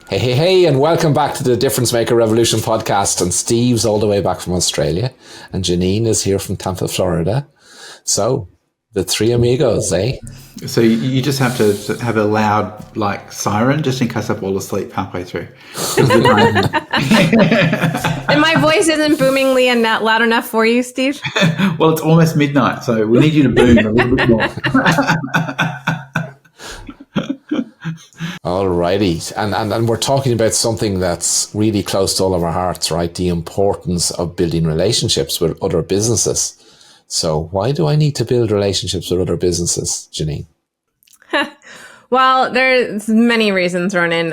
Hey, and welcome back to the Difference Maker Revolution podcast. And Steve's all the way back from Australia, and Jeanine is here from Tampa, Florida. So, the three amigos, eh? So you just have to have a loud, like, siren, just in case I fall asleep halfway through. And my voice isn't boomingly and not loud enough for you, Steve? Well, it's almost midnight, so we need you to boom a little bit more. Alrighty, and we're talking about something that's really close to all of our hearts, right? The importance of building relationships with other businesses. So why do I need to build relationships with other businesses, Jeanine? Well, there's many reasons, Ronan.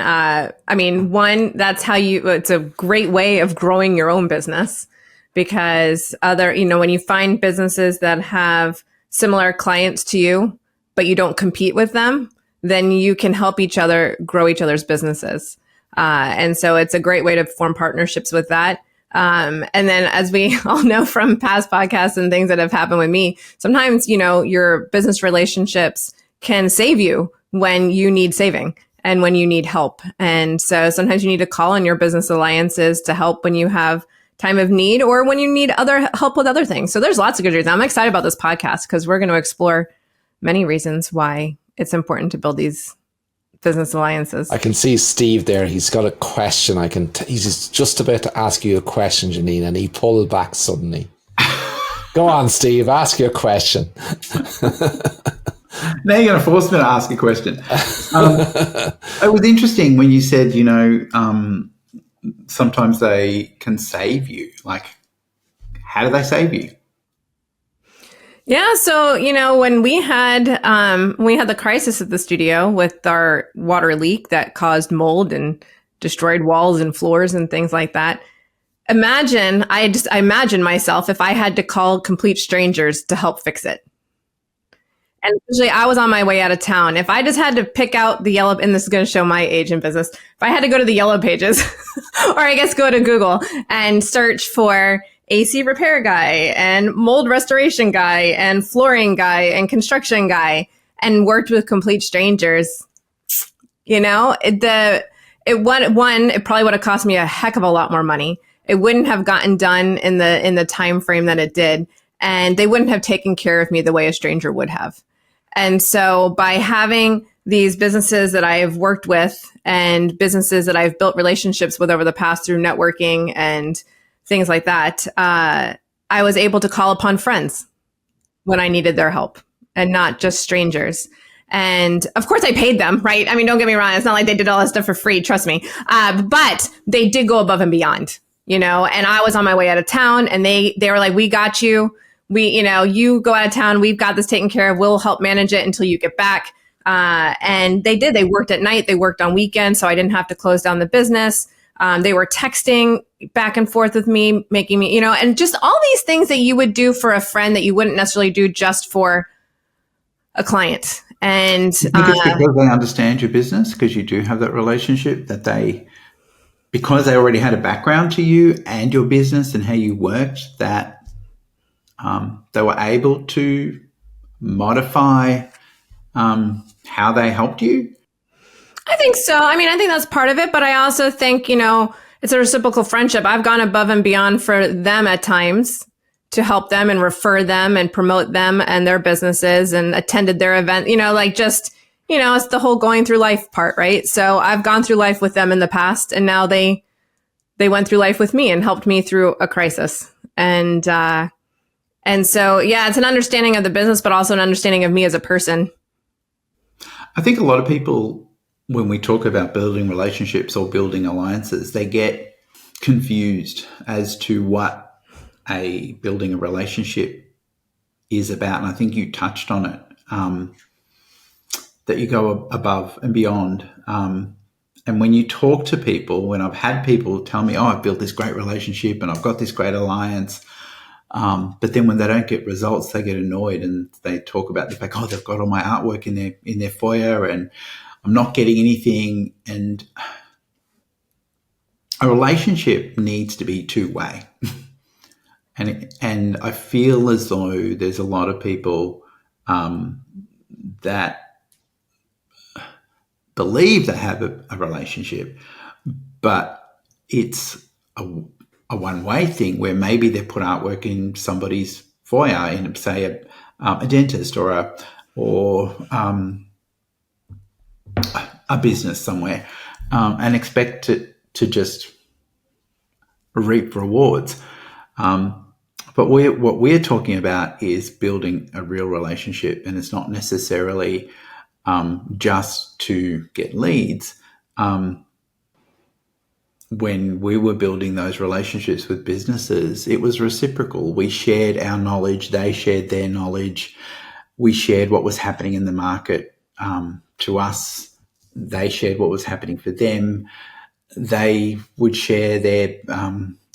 One, that's how it's a great way of growing your own business, because when you find businesses that have similar clients to you, but you don't compete with them, then you can help each other grow each other's businesses. And so it's a great way to form partnerships with that. And then, as we all know from past podcasts and things that have happened with me, sometimes, your business relationships can save you when you need saving and when you need help. And so sometimes you need to call on your business alliances to help when you have time of need or when you need other help with other things. So there's lots of good reasons. I'm excited about this podcast because we're going to explore many reasons why it's important to build these business alliances. I can see Steve there. He's got a question. He's just about to ask you a question, Jeanine, and he pulled back suddenly. Go on, Steve. Ask your question. Now you're going to force me to ask a question. It was interesting when you said, sometimes they can save you. Like, how do they save you? Yeah. So, when we had the crisis at the studio with our water leak that caused mold and destroyed walls and floors and things like that. I imagine myself if I had to call complete strangers to help fix it. And usually I was on my way out of town. If I just had to pick out the yellow, and this is going to show my age in business, if I had to go to the yellow pages, or I guess go to Google and search for AC repair guy and mold restoration guy and flooring guy and construction guy and worked with complete strangers, it probably would have cost me a heck of a lot more money. It wouldn't have gotten done in the time frame that it did. And they wouldn't have taken care of me the way a stranger would have. And so by having these businesses that I've worked with and businesses that I've built relationships with over the past through networking and things like that, I was able to call upon friends when I needed their help and not just strangers. And of course I paid them, right? I mean, don't get me wrong. It's not like they did all that stuff for free. Trust me. But they did go above and beyond, and I was on my way out of town and they were like, we got you. You go out of town. We've got this taken care of. We'll help manage it until you get back. And they did. They worked at night. They worked on weekends. So I didn't have to close down the business. They were texting back and forth with me, making me, and just all these things that you would do for a friend that you wouldn't necessarily do just for a client. And I think it's because they understand your business, because you do have that relationship because they already had a background to you and your business and how you worked, that they were able to modify how they helped you. I think so. I think that's part of it, but I also think, it's a reciprocal friendship. I've gone above and beyond for them at times to help them and refer them and promote them and their businesses and attended their event, it's the whole going through life part, right? So I've gone through life with them in the past, and now they went through life with me and helped me through a crisis. And so, yeah, it's an understanding of the business, but also an understanding of me as a person. I think a lot of people, when we talk about building relationships or building alliances, they get confused as to what building a relationship is about. And I think you touched on it, that you go above and beyond. And when you talk to people, when I've had people tell me, I've built this great relationship and I've got this great alliance, but then when they don't get results, they get annoyed and they talk about the fact, they've got all my artwork in their foyer and I'm not getting anything. And a relationship needs to be two-way. And I feel as though there's a lot of people that believe they have a relationship, but it's a one-way thing where maybe they put artwork in somebody's foyer, in say a dentist or a business somewhere, and expect it to just reap rewards. But what we're talking about is building a real relationship, and it's not necessarily just to get leads. When we were building those relationships with businesses, it was reciprocal. We shared our knowledge, they shared their knowledge. We shared what was happening in the market to us. They shared what was happening for them. They would share their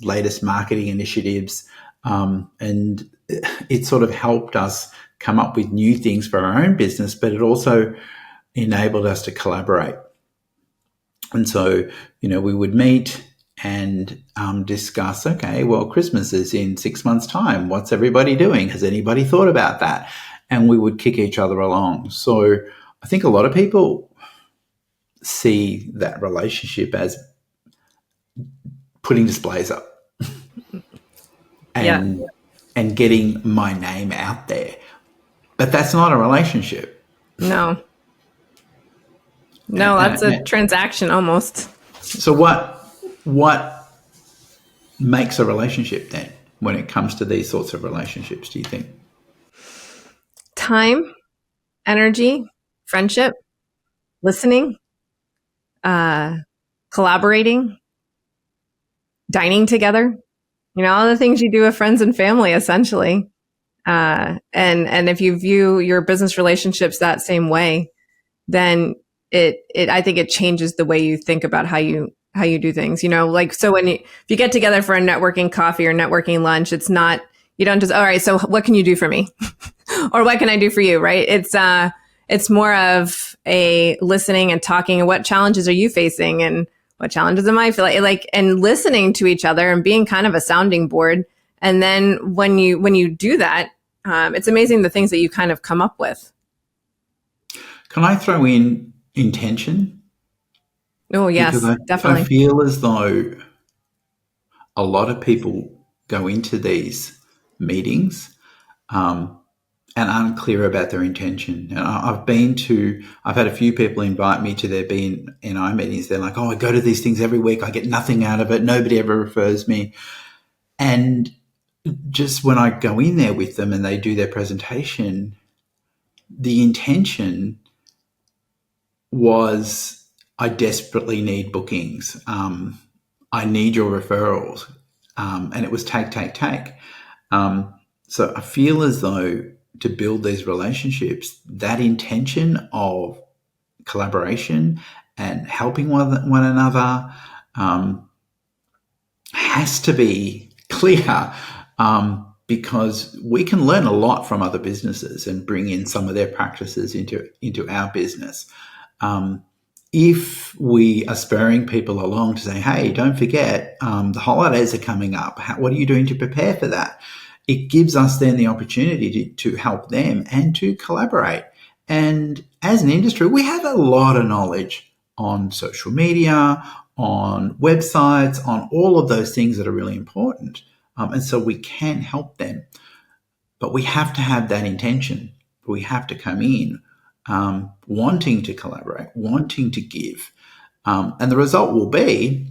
latest marketing initiatives. And it sort of helped us come up with new things for our own business, but it also enabled us to collaborate. And so, we would meet and discuss, okay, well, Christmas is in 6 months' time. What's everybody doing? Has anybody thought about that? And we would kick each other along. So I think a lot of people see that relationship as putting displays up and getting my name out there. But that's not a relationship. No, that's a transaction almost. So what makes a relationship then when it comes to these sorts of relationships, do you think? Time, energy, friendship, listening, collaborating, dining together, all the things you do with friends and family, essentially. And if you view your business relationships that same way, then I think it changes the way you think about how you do things, so if you get together for a networking coffee or networking lunch, it's not, you don't just, all right, so what can you do for me? Or what can I do for you? Right. It's more of a listening and talking, and what challenges are you facing and what challenges am I feeling like, and listening to each other and being kind of a sounding board. And then when you do that, it's amazing the things that you kind of come up with. Can I throw in intention? Oh, yes, definitely. I feel as though a lot of people go into these meetings and aren't clear about their intention. And I've had a few people invite me to their BNI meetings. They're like, oh, I go to these things every week. I get nothing out of it. Nobody ever refers me. And just when I go in there with them and they do their presentation, the intention was, I desperately need bookings. I need your referrals. And it was take. So I feel as though to build these relationships, that intention of collaboration and helping one another has to be clear, because we can learn a lot from other businesses and bring in some of their practices into our business. If we are spurring people along to say, hey, don't forget, the holidays are coming up. What are you doing to prepare for that? It gives us then the opportunity to help them and to collaborate. And as an industry, we have a lot of knowledge on social media, on websites, on all of those things that are really important. And so we can help them. But we have to have that intention. We have to come in wanting to collaborate, wanting to give. And the result will be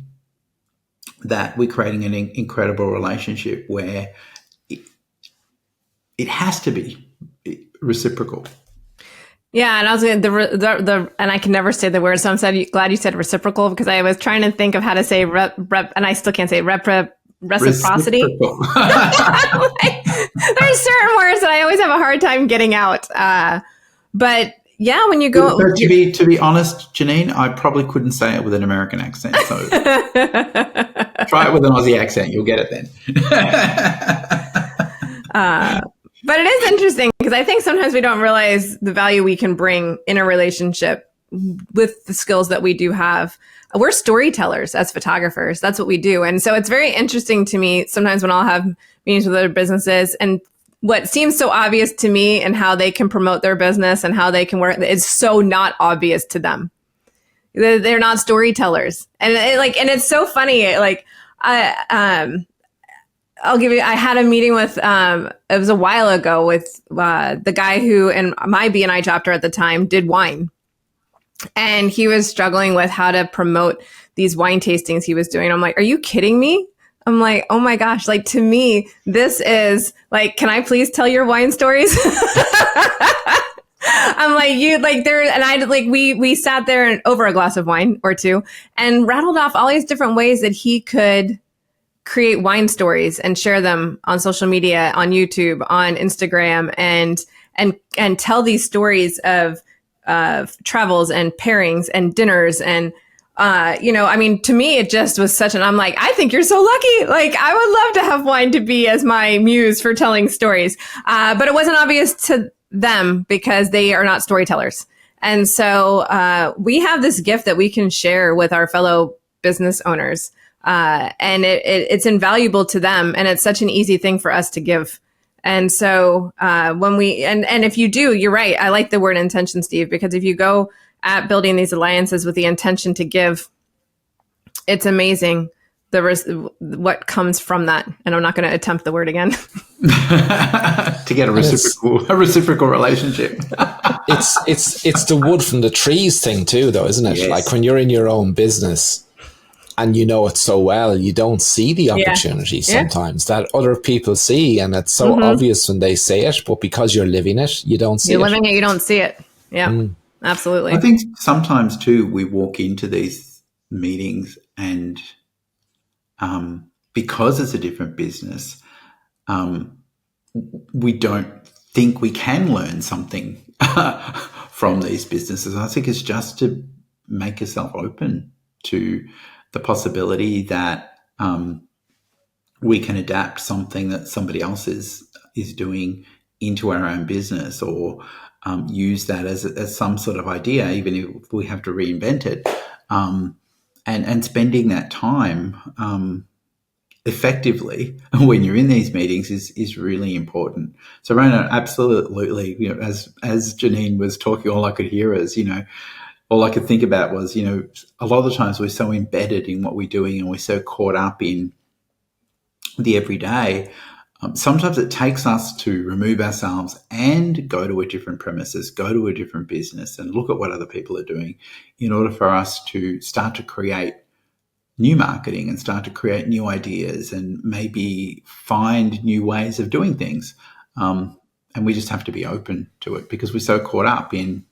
that we're creating an incredible relationship where it has to be reciprocal. Yeah, and I was going to and I can never say the word, so I'm glad you said reciprocal, because I was trying to think of how to say and I still can't say reciprocity. There's certain words that I always have a hard time getting out. But yeah, when you go, to be honest, Jeanine, I probably couldn't say it with an American accent. So try it with an Aussie accent, you'll get it then. But it is interesting, because I think sometimes we don't realize the value we can bring in a relationship with the skills that we do have. We're storytellers as photographers. That's what we do. And so it's very interesting to me sometimes when I'll have meetings with other businesses, and what seems so obvious to me and how they can promote their business and how they can work is so not obvious to them. They're not storytellers. And and it's so funny. Like, I'll give you, I had a meeting with, it was a while ago with the guy who in my BNI chapter at the time did wine. And he was struggling with how to promote these wine tastings he was doing. I'm like, are you kidding me? I'm like, oh my gosh, like to me, this is like, can I please tell your wine stories? I'm like, you like there, and I like, we sat there and over a glass of wine or two and rattled off all these different ways that he could create wine stories and share them on social media, on YouTube, on Instagram, and tell these stories of travels and pairings and dinners. And, I mean, to me, it just was such I'm like, I think you're so lucky. Like, I would love to have wine to be as my muse for telling stories. But it wasn't obvious to them because they are not storytellers. And so we have this gift that we can share with our fellow business owners. And it's invaluable to them. And it's such an easy thing for us to give. And so when we, and if you do, you're right. I like the word intention, Steve, because if you go at building these alliances with the intention to give, it's amazing what comes from that. And I'm not going to attempt the word again. To get a reciprocal relationship. it's the wood from the trees thing too, though, isn't it? Yes. Like when you're in your own business and you know it so well, you don't see the opportunity sometimes that other people see, and it's so obvious when they say it, but because you're living it, you don't see it. You're living it, you don't see it. Yeah, absolutely. I think sometimes too, we walk into these meetings and because it's a different business, we don't think we can learn something from these businesses. I think it's just to make yourself open to the possibility that we can adapt something that somebody else is doing into our own business, or use that as some sort of idea, even if we have to reinvent it. And spending that time effectively when you're in these meetings is really important. So Ronan, absolutely, as Jeanine was talking, all I could hear is, all I could think about was, a lot of the times we're so embedded in what we're doing and we're so caught up in the everyday. Sometimes it takes us to remove ourselves and go to a different premises, go to a different business and look at what other people are doing in order for us to start to create new marketing and start to create new ideas and maybe find new ways of doing things. And we just have to be open to it because we're so caught up in,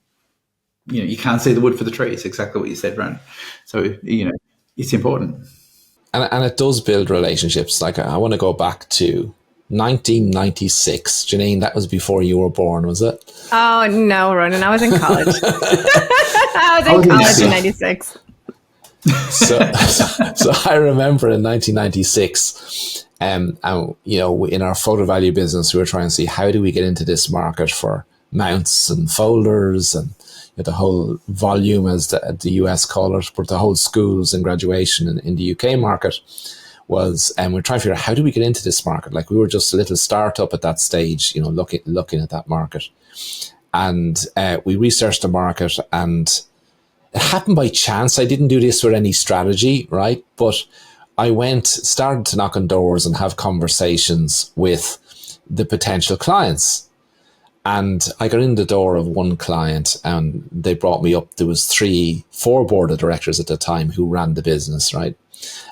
you can't see the wood for the trees, exactly what you said, Ronan. So, it's important. And it does build relationships. Like I want to go back to 1996. Jeanine, that was before you were born, was it? Oh, no, Ronan. I was in college. I was in college in 96. So I remember in 1996, and in our photo value business, we were trying to see how do we get into this market for mounts and folders and the whole volume, as the US call it, but the whole schools and graduation in the UK market was, and we're trying to figure out how do we get into this market. Like we were just a little startup at that stage, looking at that market, and we researched the market, and it happened by chance. I didn't do this with any strategy, right? But I started to knock on doors and have conversations with the potential clients. And I got in the door of one client and they brought me up. There was 4 board of directors at the time who ran the business, right?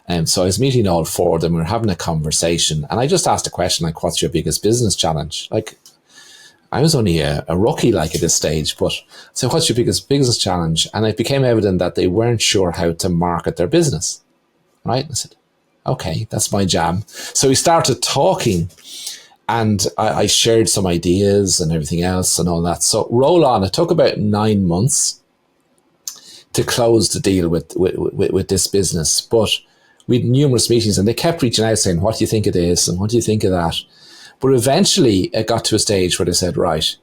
And so I was meeting all 4 of them. We were having a conversation and I just asked a question like, what's your biggest business challenge? Like, I was only a rookie at this stage, but so what's your biggest business challenge? And it became evident that they weren't sure how to market their business, right? I said, okay, that's my jam. So we started talking and I shared some ideas and everything else and all that. So roll on. It took about 9 months to close the deal with this business, but we had numerous meetings and they kept reaching out saying, what do you think of this? And what do you think of that? But eventually it got to a stage where they said, right,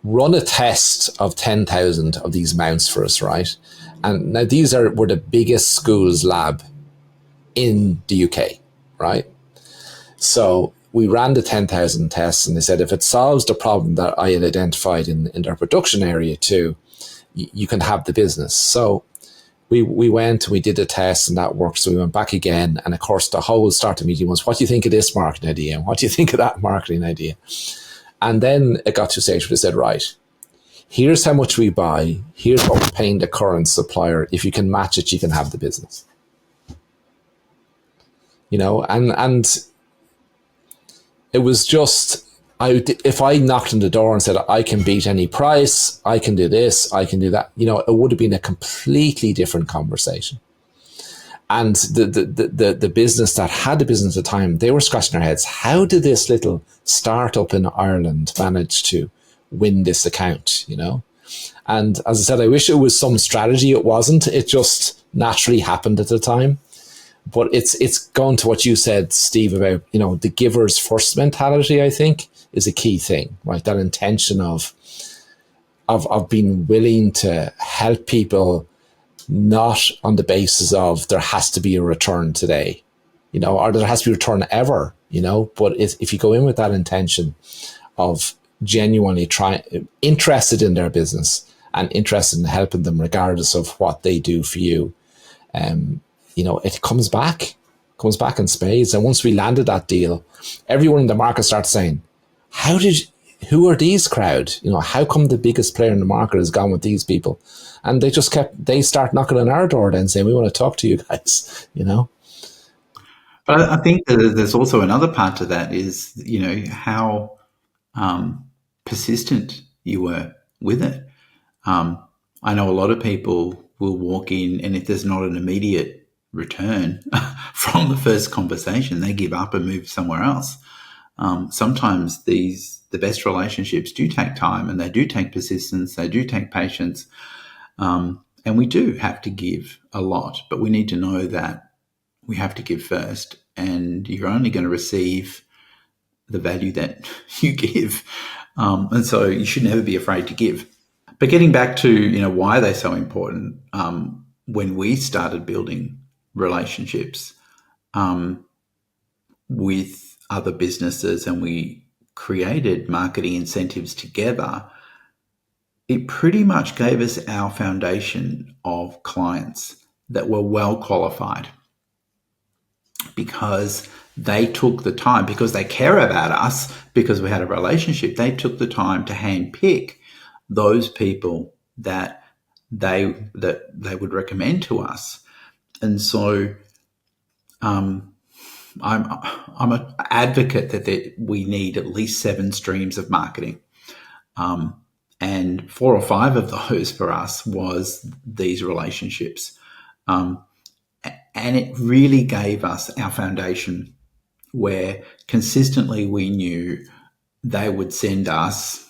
run a test of 10,000 of these mounts for us, right? And now these were the biggest schools lab in the UK, right? So we ran the 10,000 tests and they said, if it solves the problem that I had identified in their production area too, you can have the business. So we went and we did a test and that worked. So we went back again. And of course, the whole start of the meeting was, what do you think of this marketing idea? And what do you think of that marketing idea? And then it got to a stage where we said, right, here's how much we buy. Here's what we're paying the current supplier. If you can match it, you can have the business. You know, and it was just, if I knocked on the door and said, I can beat any price, I can do this, I can do that, you know, it would have been a completely different conversation. And the business that had the business at the time, they were scratching their heads. How did this little startup in Ireland manage to win this account, you know? And as I said, I wish it was some strategy. It wasn't. It just naturally happened at the time. But it's going to what you said, Steve, about, you know, the giver's first mentality, I think, is a key thing, right? That intention of being willing to help people, not on the basis of there has to be a return today, you know, or there has to be a return ever, you know. But if you go in with that intention of genuinely interested in their business and interested in helping them regardless of what they do for you, you know, it comes back in spades. And once we landed that deal, everyone in the market starts saying, who are these crowd? You know, how come the biggest player in the market has gone with these people? And they start knocking on our door then saying, we want to talk to you guys, you know? But I think that there's also another part to that is, you know, how persistent you were with it. I know a lot of people will walk in, and if there's not an immediate return from the first conversation, they give up and move somewhere else. Sometimes the best relationships do take time, and they do take persistence, they do take patience, and we do have to give a lot, but we need to know that we have to give first, and you're only going to receive the value that you give, and so you should never be afraid to give. But getting back to, you know, why they're so important, when we started building relationships with other businesses and we created marketing incentives together, it pretty much gave us our foundation of clients that were well qualified because they took the time, because they care about us, because we had a relationship, they took the time to handpick those people that they would recommend to us. And so I'm an advocate that we need at least 7 streams of marketing. And 4 or 5 of those for us was these relationships. And it really gave us our foundation where consistently we knew they would send us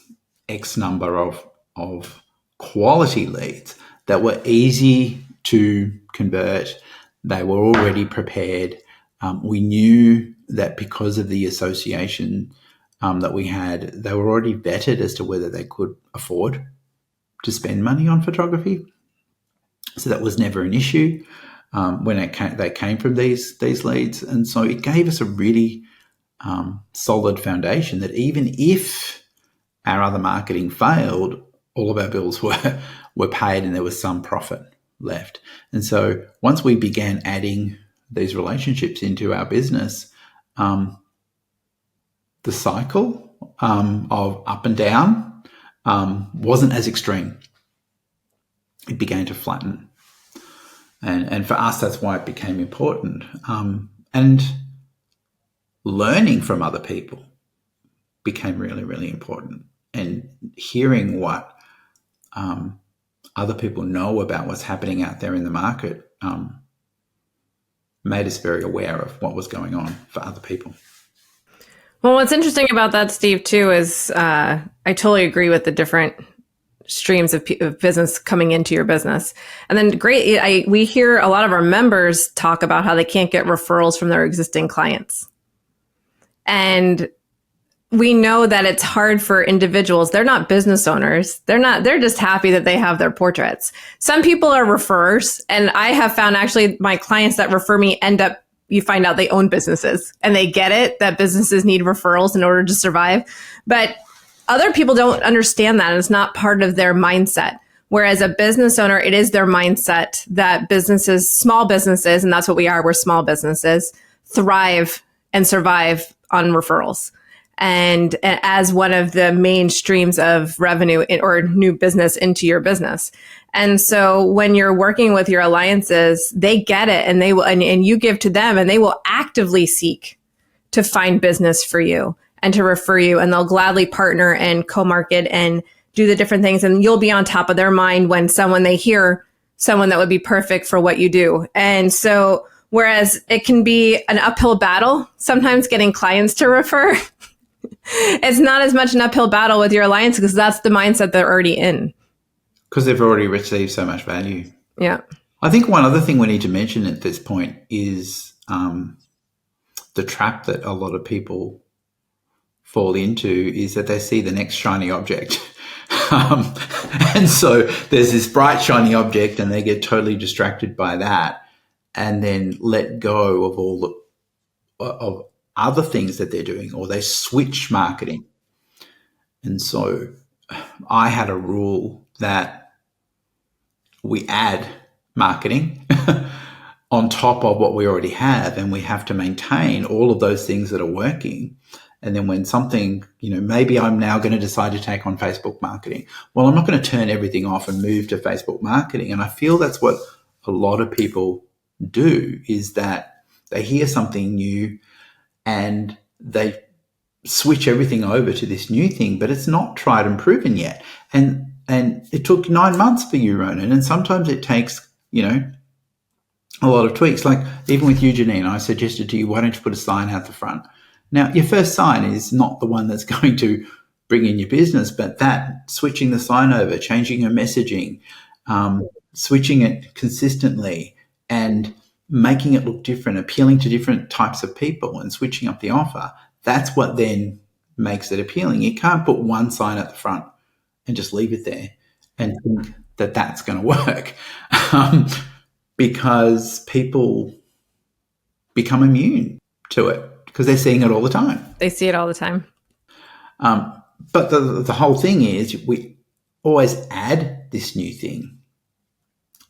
X number of quality leads that were easy to convert. They were already prepared. We knew that because of the association that we had, they were already vetted as to whether they could afford to spend money on photography. So that was never an issue when they came from these leads. And so it gave us a really solid foundation that even if our other marketing failed, all of our bills were paid and there was some profit left. And so once we began adding these relationships into our business, the cycle of up and down wasn't as extreme. It began to flatten. And for us, that's why it became important. And learning from other people became really, really important. And hearing what other people know about what's happening out there in the market made us very aware of what was going on for other people. Well, what's interesting about that, Steve, too, is I totally agree with the different streams of business coming into your business. And then we hear a lot of our members talk about how they can't get referrals from their existing clients. And we know that it's hard for individuals. They're not business owners. They're just happy that they have their portraits. Some people are referrers. And I have found actually my clients that refer me you find out they own businesses and they get it that businesses need referrals in order to survive. But other people don't understand that. And it's not part of their mindset. Whereas a business owner, it is their mindset that businesses, small businesses, and that's what we are, we're small businesses, thrive and survive on referrals. And as one of the main streams of revenue or new business into your business. And so when you're working with your alliances, they get it, and they will, and you give to them, and they will actively seek to find business for you and to refer you, and they'll gladly partner and co-market and do the different things. And you'll be on top of their mind when they hear someone that would be perfect for what you do. And so, whereas it can be an uphill battle, sometimes getting clients to refer, it's not as much an uphill battle with your alliance, because that's the mindset they're already in. Because they've already received so much value. Yeah. I think one other thing we need to mention at this point is the trap that a lot of people fall into is that they see the next shiny object. And so there's this bright, shiny object, and they get totally distracted by that, and then let go of all of other things that they're doing, or they switch marketing. And so I had a rule that we add marketing on top of what we already have, and we have to maintain all of those things that are working. And then when something, maybe I'm now going to decide to take on Facebook marketing. Well, I'm not going to turn everything off and move to Facebook marketing. And I feel that's what a lot of people do, is that they hear something new and they switch everything over to this new thing, but it's not tried and proven yet. And it took 9 months for you, Ronan. And sometimes it takes, a lot of tweaks. Like even with you, Jeanine, I suggested to you, why don't you put a sign out the front? Now, your first sign is not the one that's going to bring in your business, but that switching the sign over, changing your messaging, switching it consistently and making it look different, appealing to different types of people and switching up the offer, that's what then makes it appealing. You can't put one sign at the front and just leave it there and think that that's going to work because people become immune to it. Because they're seeing it all the time. They see it all the time. But the whole thing is we always add this new thing.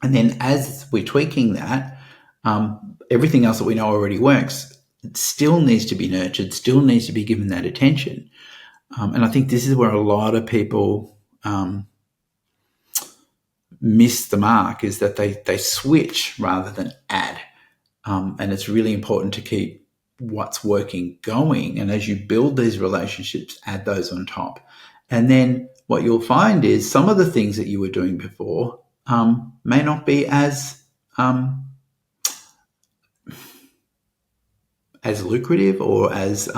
And then as we're tweaking that, everything else that we know already works, it still needs to be nurtured, still needs to be given that attention. And I think this is where a lot of people miss the mark, is that they switch rather than add. And it's really important to keep what's working going, and as you build these relationships, add those on top. And then what you'll find is some of the things that you were doing before may not be as lucrative or as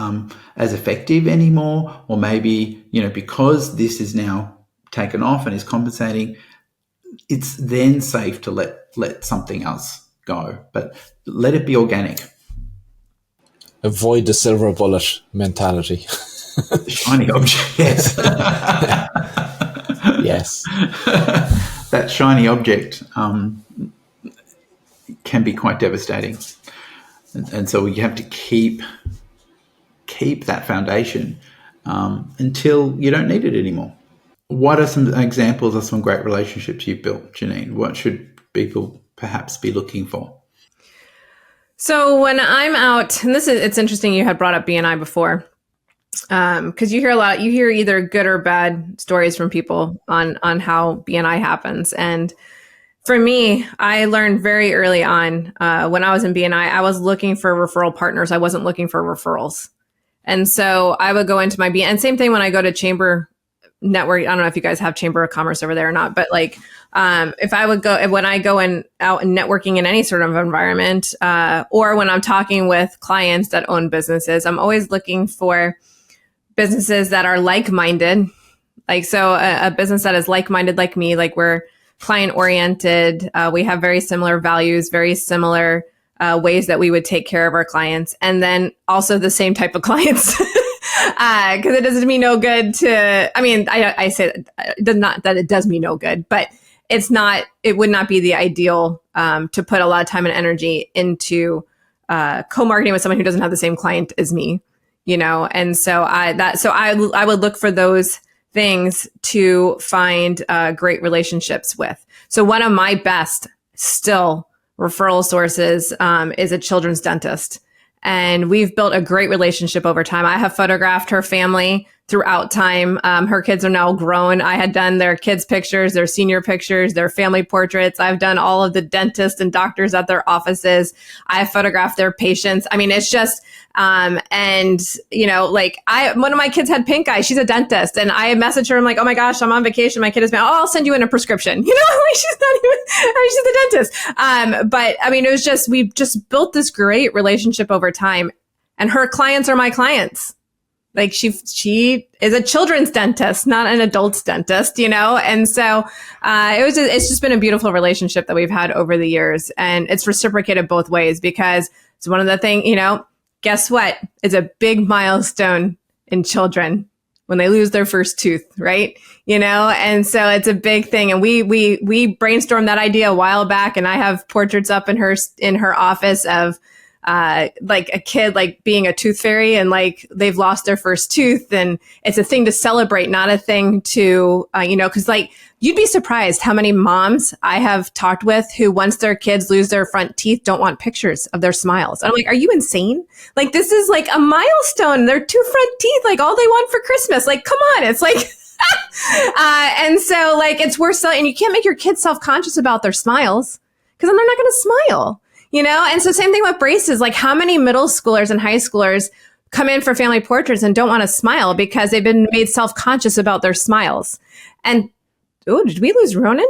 effective anymore, or maybe because this is now taken off and is compensating, it's then safe to let something else go, but let it be organic. Avoid the silver bullet mentality. The shiny object, yes. Yes. That shiny object can be quite devastating. And so you have to keep that foundation until you don't need it anymore. What are some examples of some great relationships you've built, Jeanine? What should people perhaps be looking for? So when I'm out, and it's interesting you had brought up BNI before, because you hear either good or bad stories from people on how BNI happens. And for me, I learned very early on when I was in BNI, I was looking for referral partners. I wasn't looking for referrals. And so I would go into my BNI, and same thing when I go to Chamber Network. I don't know if you guys have Chamber of Commerce over there or not, but like, when I go out and networking in any sort of environment, or when I'm talking with clients that own businesses, I'm always looking for businesses that are like-minded. Like, so a business that is like-minded, like me, like we're client-oriented. We have very similar values, very similar ways that we would take care of our clients. And then also the same type of clients. Because it doesn't mean no good I say not that it does me no good, but it would not be the ideal to put a lot of time and energy into co-marketing with someone who doesn't have the same client as me, And so I would look for those things to find great relationships with. So one of my best still referral sources is a children's dentist. And we've built a great relationship over time. I have photographed her family throughout time. Her kids are now grown. I had done their kids' pictures, their senior pictures, their family portraits. I've done all of the dentists and doctors at their offices. I've photographed their patients. I mean, it's just, and you know, like one of my kids had pink eye. She's a dentist, and I messaged her. I'm like, oh my gosh, I'm on vacation. My kid has been, I'll send you in a prescription. You know, like she's not even, I mean, she's a dentist. But I mean, it was just, we've just built this great relationship over time, and her clients are my clients. Like she is a children's dentist, not an adult's dentist, you know? And so, it's just been a beautiful relationship that we've had over the years, and it's reciprocated both ways, because it's one of the things, you know, guess what? It's a big milestone in children when they lose their first tooth, right? You know, and so it's a big thing. And we brainstormed that idea a while back, and I have portraits up in her office of like a kid, like being a tooth fairy, and like they've lost their first tooth, and it's a thing to celebrate, not a thing to, you know, cause like you'd be surprised how many moms I have talked with who, once their kids lose their front teeth, don't want pictures of their smiles. And I'm like, are you insane? Like, this is like a milestone. Their two front teeth, like all they want for Christmas. Like, come on. It's like, and so like, it's worth and you can't make your kids self-conscious about their smiles, because then they're not going to smile. You know, and so same thing with braces. Like, how many middle schoolers and high schoolers come in for family portraits and don't want to smile because they've been made self-conscious about their smiles? And, oh, did we lose Ronan?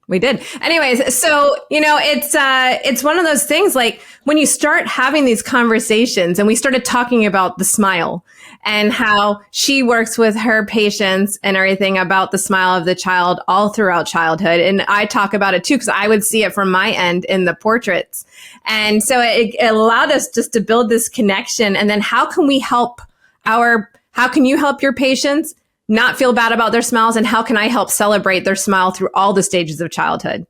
We did. Anyways, so, you know, it's one of those things, like when you start having these conversations, and we started talking about the smile and how she works with her patients and everything about the smile of the child all throughout childhood. And I talk about it too, because I would see it from my end in the portraits. And so it allowed us just to build this connection. And then how can we help how can you help your patients not feel bad about their smiles? And how can I help celebrate their smile through all the stages of childhood?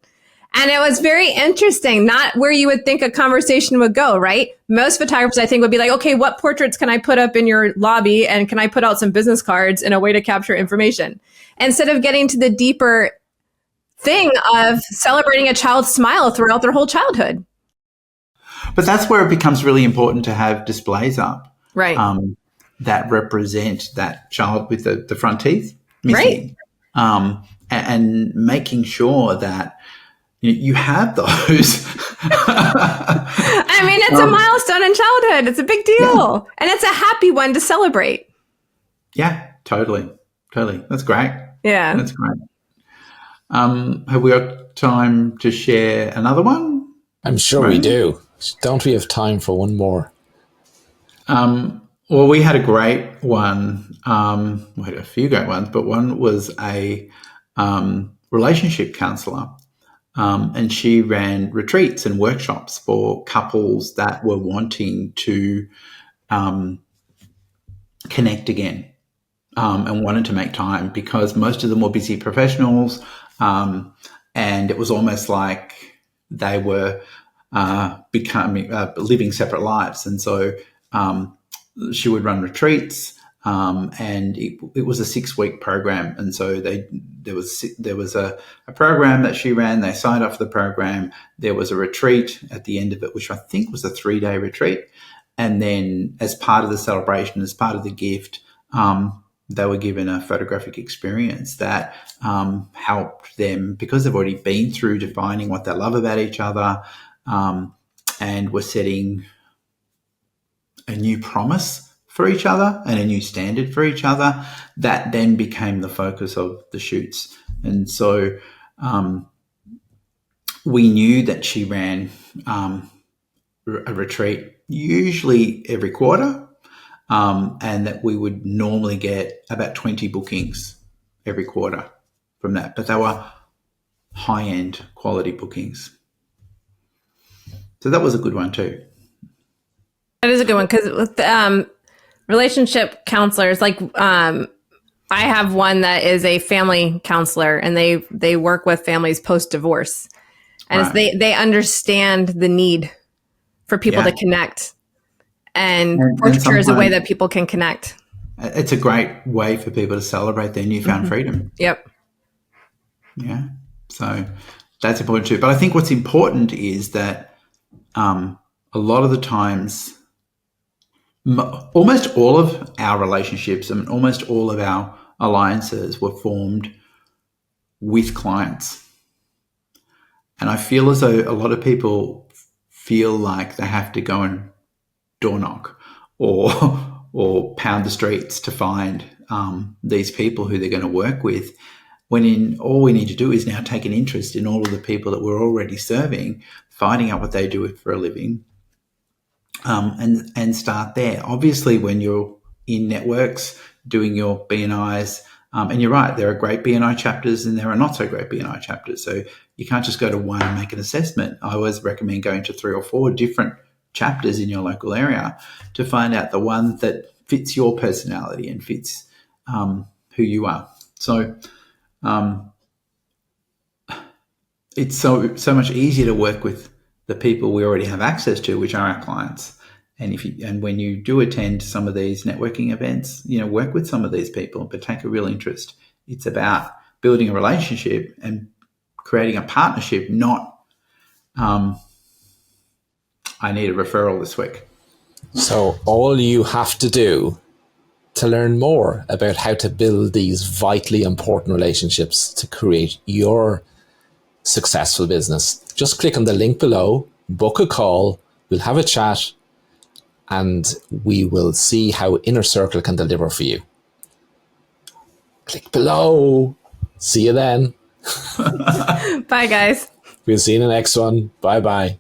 And it was very interesting, not where you would think a conversation would go, right? Most photographers, I think, would be like, okay, what portraits can I put up in your lobby? And can I put out some business cards in a way to capture information? Instead of getting to the deeper thing of celebrating a child's smile throughout their whole childhood. But that's where it becomes really important to have displays up. Right. That represent that child with the front teeth missing. Right. And making sure that you have those. I mean, it's a milestone in childhood. It's a big deal. Yeah. And it's a happy one to celebrate. Yeah, totally. That's great. Yeah. That's great. Have we got time to share another one? I'm sure we do. Don't we have time for one more? Well, we had a great one. We had a few great ones, but one was a relationship counsellor. And she ran retreats and workshops for couples that were wanting to connect again, and wanted to make time, because most of them were busy professionals, and it was almost like they were living separate lives. And so she would run retreats, and it was a 6-week program. And so there was a program that she ran. They signed up for the program. There was a retreat at the end of it, which I think was a 3-day retreat. And then as part of the celebration, as part of the gift, they were given a photographic experience that helped them, because they've already been through defining what they love about each other, and were setting a new promise for each other and a new standard for each other. That then became the focus of the shoots. And so we knew that she ran a retreat usually every quarter, and that we would normally get about 20 bookings every quarter from that. But they were high-end quality bookings. So that was a good one too. That is a good one, because with relationship counselors, like I have one that is a family counselor, and they work with families post-divorce. And right. They understand the need for people to connect. And portraiture is a way that people can connect. it's a great way for people to celebrate their newfound freedom. Yep. Yeah. So that's important too. But I think what's important is that a lot of the times, almost all of our relationships and almost all of our alliances were formed with clients. And I feel as though a lot of people feel like they have to go and door knock or pound the streets to find these people who they're going to work with, when all we need to do is now take an interest in all of the people that we're already serving, finding out what they do for a living, and start there. Obviously, when you're in networks doing your BNIs, and you're right, there are great BNI chapters and there are not so great BNI chapters. So you can't just go to one and make an assessment. I always recommend going to 3 or 4 different chapters in your local area to find out the one that fits your personality and fits who you are. So it's so much easier to work with the people we already have access to, which are our clients. And when you do attend some of these networking events, work with some of these people, but take a real interest. It's about building a relationship and creating a partnership, not I need a referral this week. So all you have to do to learn more about how to build these vitally important relationships to create your successful business, just click on the link below, book a call, we'll have a chat, and we will see how Inner Circle can deliver for you. Click below. See you then. Bye, guys. We'll see you in the next one. Bye-bye.